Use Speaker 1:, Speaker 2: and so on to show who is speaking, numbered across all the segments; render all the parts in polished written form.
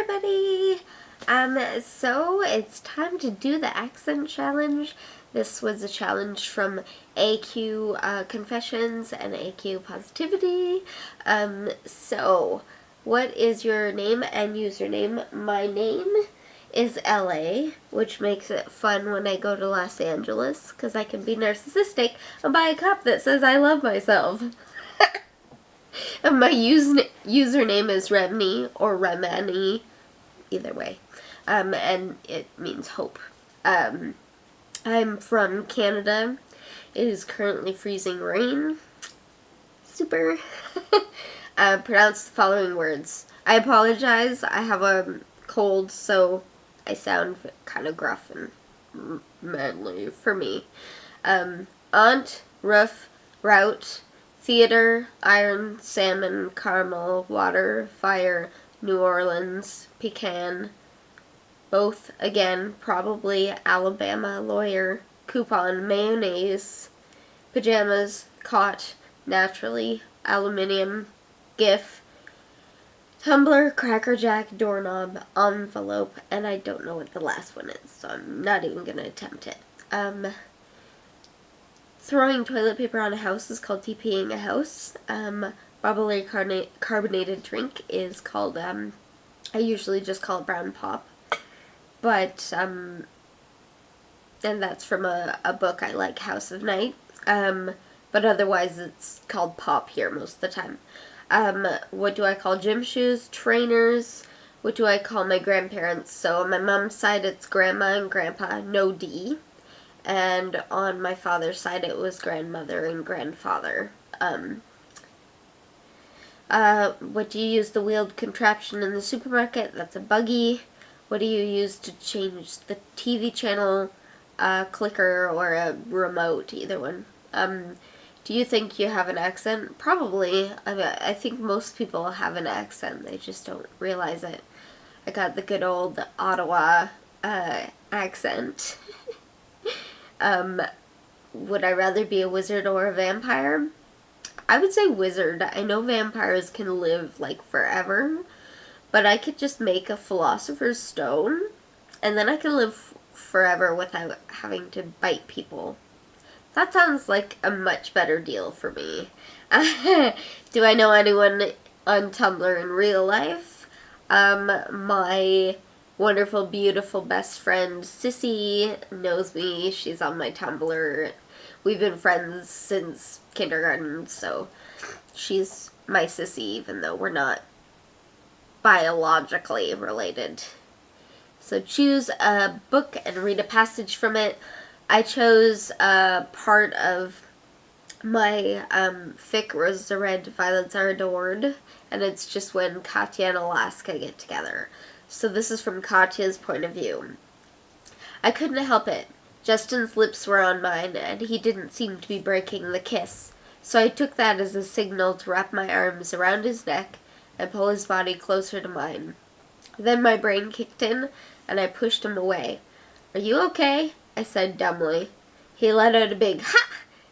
Speaker 1: everybody! So it's time to do the accent challenge. This was a challenge from AQ Confessions and AQ Positivity. So what is your name and username? My name is LA, which makes it fun when I go to Los Angeles, because I can be narcissistic and buy a cup that says I love myself. And my username is Remni or Remani, either way, and it means hope. I'm from Canada. It is currently freezing rain. Super. Pronounce the following words. I apologize. I have a cold, so I sound kind of gruff and manly for me. Aunt, roof, route, theater, iron, salmon, caramel, water, fire, New Orleans, pecan, both, again, probably, Alabama, lawyer, coupon, mayonnaise, pajamas, caught, naturally, aluminium, gif, tumbler, crackerjack, doorknob, envelope, and I don't know what the last one is, so I'm not even going to attempt it. Throwing toilet paper on a house is called TPing a house. Bubbly carbonated drink is called, I usually just call it brown pop. But, and that's from a book I like, House of Night. But otherwise it's called pop here most of the time. What do I call gym shoes? Trainers. What do I call my grandparents? So on my mom's side it's grandma and grandpa, no D. And on my father's side it was grandmother and grandfather. What do you use the wheeled contraption in the supermarket? That's a buggy. What do you use to change the TV channel? A clicker or a remote, either one. Do you think you have an accent? Probably. I think most people have an accent. They just don't realize it. I got the good old Ottawa accent. Would I rather be a wizard or a vampire? I would say wizard. I know vampires can live, like, forever, but I could just make a philosopher's stone, and then I could live forever without having to bite people. That sounds like a much better deal for me. Do I know anyone on Tumblr in real life? My wonderful, beautiful best friend Sissy knows me. She's on my Tumblr. We've been friends since kindergarten, so she's my Sissy, even though we're not biologically related. So choose a book and read a passage from it. I chose a part of my fic, Roses Are Red, Violets Are Adored, and it's just when Katya and Alaska get together. So this is from Katya's point of view. I couldn't help it. Justin's lips were on mine, and he didn't seem to be breaking the kiss. So I took that as a signal to wrap my arms around his neck and pull his body closer to mine. Then my brain kicked in, and I pushed him away. Are you okay? I said dumbly. He let out a big ha!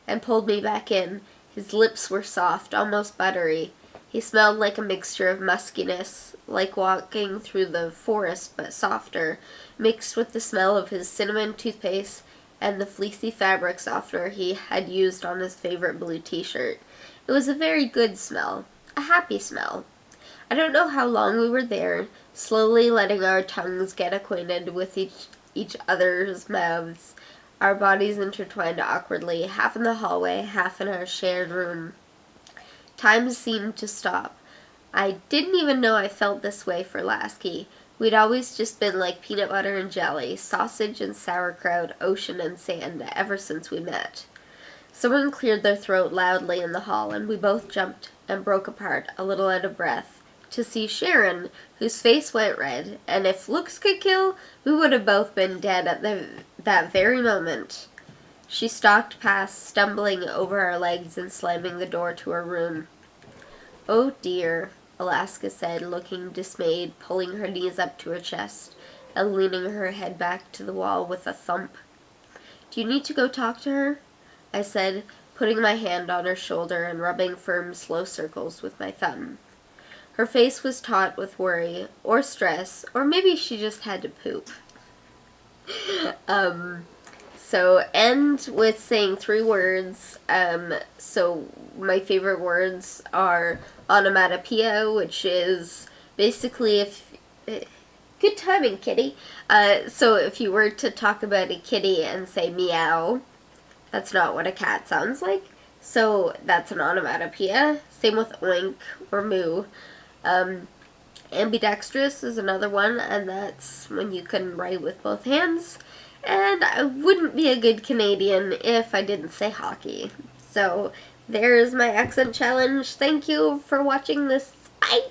Speaker 1: And pulled me back in. His lips were soft, almost buttery. He smelled like a mixture of muskiness, like walking through the forest but softer, mixed with the smell of his cinnamon toothpaste and the fleecy fabric softener he had used on his favorite blue t-shirt. It was a very good smell, a happy smell. I don't know how long we were there, slowly letting our tongues get acquainted with each other's mouths, our bodies intertwined awkwardly, half in the hallway, half in our shared room. Time seemed to stop. I didn't even know I felt this way for Lasky. We'd always just been like peanut butter and jelly, sausage and sauerkraut, ocean and sand, ever since we met. Someone cleared their throat loudly in the hall, and we both jumped and broke apart, a little out of breath, to see Sharon, whose face went red, and if looks could kill, we would have both been dead at that very moment. She stalked past, stumbling over our legs and slamming the door to her room. Oh dear, Alaska said, looking dismayed, pulling her knees up to her chest and leaning her head back to the wall with a thump. Do you need to go talk to her? I said, putting my hand on her shoulder and rubbing firm, slow circles with my thumb. Her face was taut with worry or stress, or maybe she just had to poop. So end with saying 3 words. So my favorite words are onomatopoeia, which is basically if... Good timing, kitty. So if you were to talk about a kitty and say meow, that's not what a cat sounds like. So that's an onomatopoeia. Same with oink or moo. Ambidextrous is another one, and that's when you can write with both hands. And I wouldn't be a good Canadian if I didn't say hockey. So there's my accent challenge. Thank you for watching this. Bye!